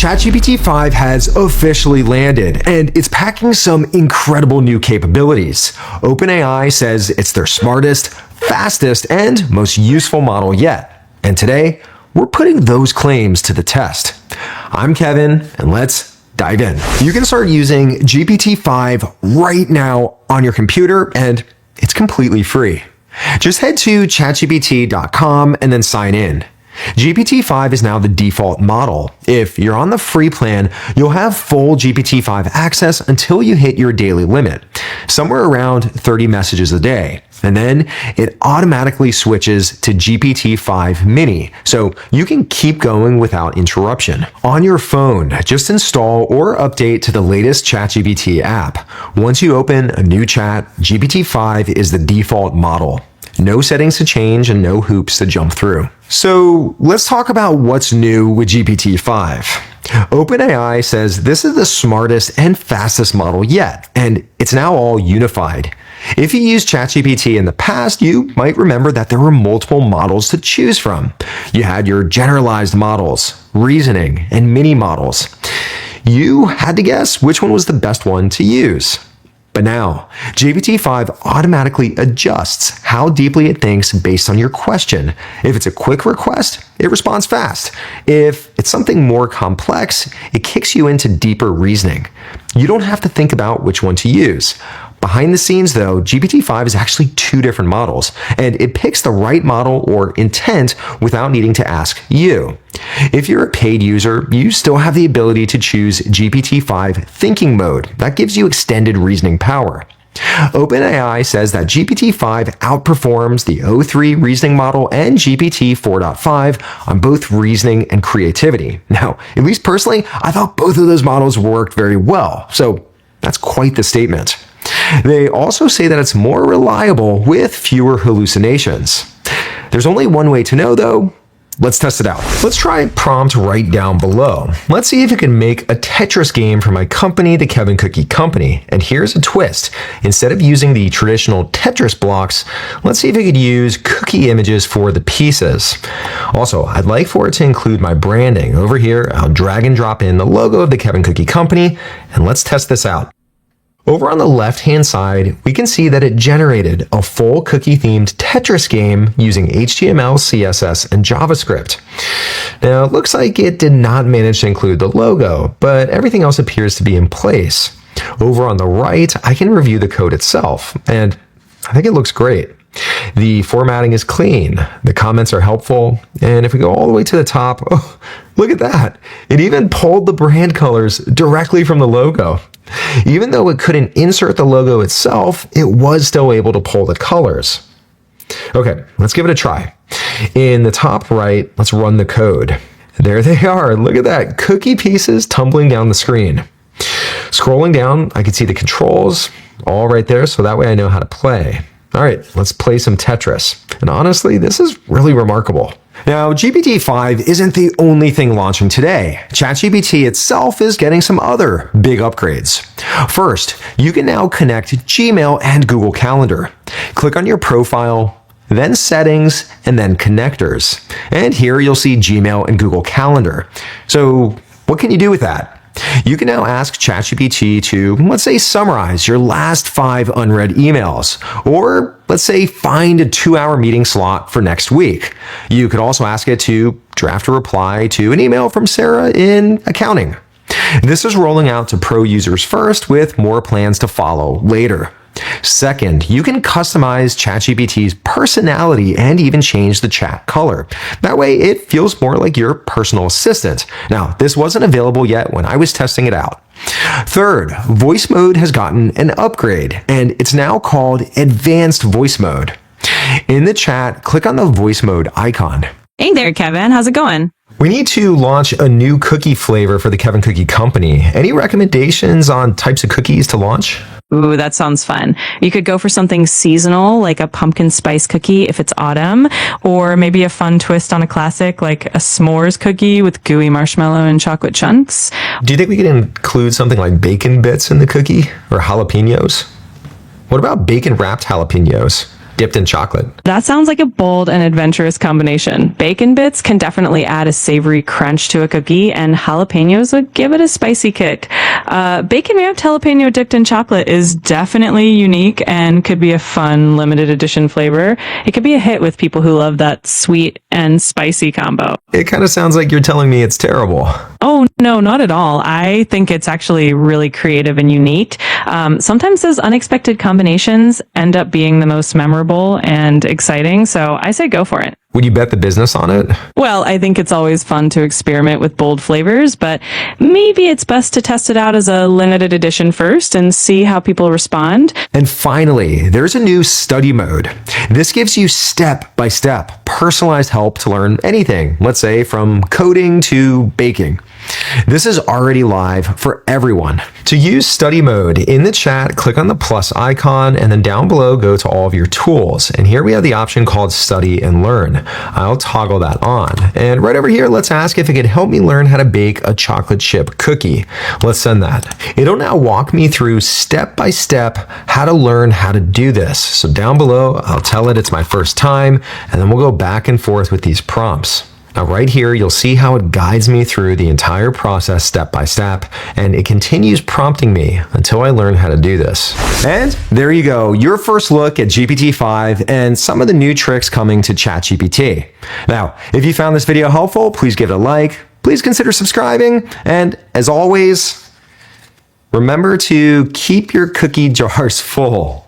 ChatGPT 5 has officially landed, and it's packing some incredible new capabilities. OpenAI says it's their smartest, fastest, and most useful model yet. And today, we're putting those claims to the test. I'm Kevin, and let's dive in. You can start using GPT-5 right now on your computer, and it's completely free. Just head to chatgpt.com and then sign in. GPT-5 is now the default model. If you're on the free plan, you'll have full GPT-5 access until you hit your daily limit, somewhere around 30 messages a day. And then it automatically switches to GPT-5 Mini, so you can keep going without interruption. On your phone, just install or update to the latest ChatGPT app. Once you open a new chat, GPT-5 is the default model. No settings to change and no hoops to jump through. So let's talk about what's new with GPT-5. OpenAI says this is the smartest and fastest model yet, and it's now all unified. If you used ChatGPT in the past, you might remember that there were multiple models to choose from. You had your generalized models, reasoning, and mini models. You had to guess which one was the best one to use. But now, GPT-5 automatically adjusts how deeply it thinks based on your question. If it's a quick request, it responds fast. If it's something more complex, it kicks you into deeper reasoning. You don't have to think about which one to use. Behind the scenes, though, GPT-5 is actually two different models, and it picks the right model or intent without needing to ask you. If you're a paid user, you still have the ability to choose GPT-5 Thinking Mode. That gives you extended reasoning power. OpenAI says that GPT-5 outperforms the o3 reasoning model and GPT 4.5 on both reasoning and creativity. Now, at least personally, I thought both of those models worked very well, so that's quite the statement. They also say that it's more reliable with fewer hallucinations. There's only one way to know, though. Let's test it out. Let's try prompt right down below. Let's see if it can make a Tetris game for my company, the Kevin Cookie Company. And here's a twist. Instead of using the traditional Tetris blocks, let's see if it could use cookie images for the pieces. Also, I'd like for it to include my branding. Over here, I'll drag and drop in the logo of the Kevin Cookie Company, and let's test this out. Over on the left-hand side, we can see that it generated a full cookie-themed Tetris game using HTML, CSS, and JavaScript. Now, it looks like it did not manage to include the logo, but everything else appears to be in place. Over on the right, I can review the code itself, and I think it looks great. The formatting is clean, the comments are helpful, and if we go all the way to the top, oh, look at that! It even pulled the brand colors directly from the logo. Even though it couldn't insert the logo itself, it was still able to pull the colors. Okay, let's give it a try. In the top right, let's run the code. There they are. Look at that. Cookie pieces tumbling down the screen. Scrolling down, I can see the controls all right there, so that way I know how to play. All right, let's play some Tetris. And honestly, this is really remarkable. Now, GPT-5 isn't the only thing launching today. ChatGPT itself is getting some other big upgrades. First, you can now connect Gmail and Google Calendar. Click on your profile, then Settings, and then Connectors. And here you'll see Gmail and Google Calendar. So, what can you do with that? You can now ask ChatGPT to, let's say, summarize your last 5 unread emails, or let's say find a 2-hour meeting slot for next week. You could also ask it to draft a reply to an email from Sarah in accounting. This is rolling out to pro users first, with more plans to follow later. Second, you can customize ChatGPT's personality and even change the chat color. That way, it feels more like your personal assistant. Now, this wasn't available yet when I was testing it out. Third, voice mode has gotten an upgrade, and it's now called Advanced Voice Mode. In the chat, click on the voice mode icon. Hey there, Kevin. How's it going? We need to launch a new cookie flavor for the Kevin Cookie Company. Any recommendations on types of cookies to launch? Ooh, that sounds fun. You could go for something seasonal, like a pumpkin spice cookie if it's autumn, or maybe a fun twist on a classic, like a s'mores cookie with gooey marshmallow and chocolate chunks. Do you think we could include something like bacon bits in the cookie, or jalapenos? What about bacon wrapped jalapenos? dipped in chocolate. That sounds like a bold and adventurous combination. Bacon bits can definitely add a savory crunch to a cookie, and jalapenos would give it a spicy kick. Bacon wrapped jalapeno dipped in chocolate is definitely unique and could be a fun limited edition flavor. It could be a hit with people who love that sweet and spicy combo. It kind of sounds like you're telling me it's terrible. Oh, no, not at all. I think it's actually really creative and unique. Sometimes those unexpected combinations end up being the most memorable and exciting, so I say go for it. Would you bet the business on it? Well, I think it's always fun to experiment with bold flavors, but maybe it's best to test it out as a limited edition first and see how people respond. And finally, there's a new study mode. This gives you step-by-step personalized help to learn anything, let's say from coding to baking. This is already live for everyone. To use study mode, in the chat, click on the plus icon, and then down below, go to all of your tools. And here we have the option called Study and Learn. I'll toggle that on. And right over here, let's ask if it could help me learn how to bake a chocolate chip cookie. Let's send that. It'll now walk me through step by step how to learn how to do this. So down below, I'll tell it it's my first time, and then we'll go back and forth with these prompts. Now right here, you'll see how it guides me through the entire process step by step, and it continues prompting me until I learn how to do this. And there you go, your first look at GPT-5 and some of the new tricks coming to ChatGPT. Now, if you found this video helpful, please give it a like, please consider subscribing, and as always, remember to keep your cookie jars full.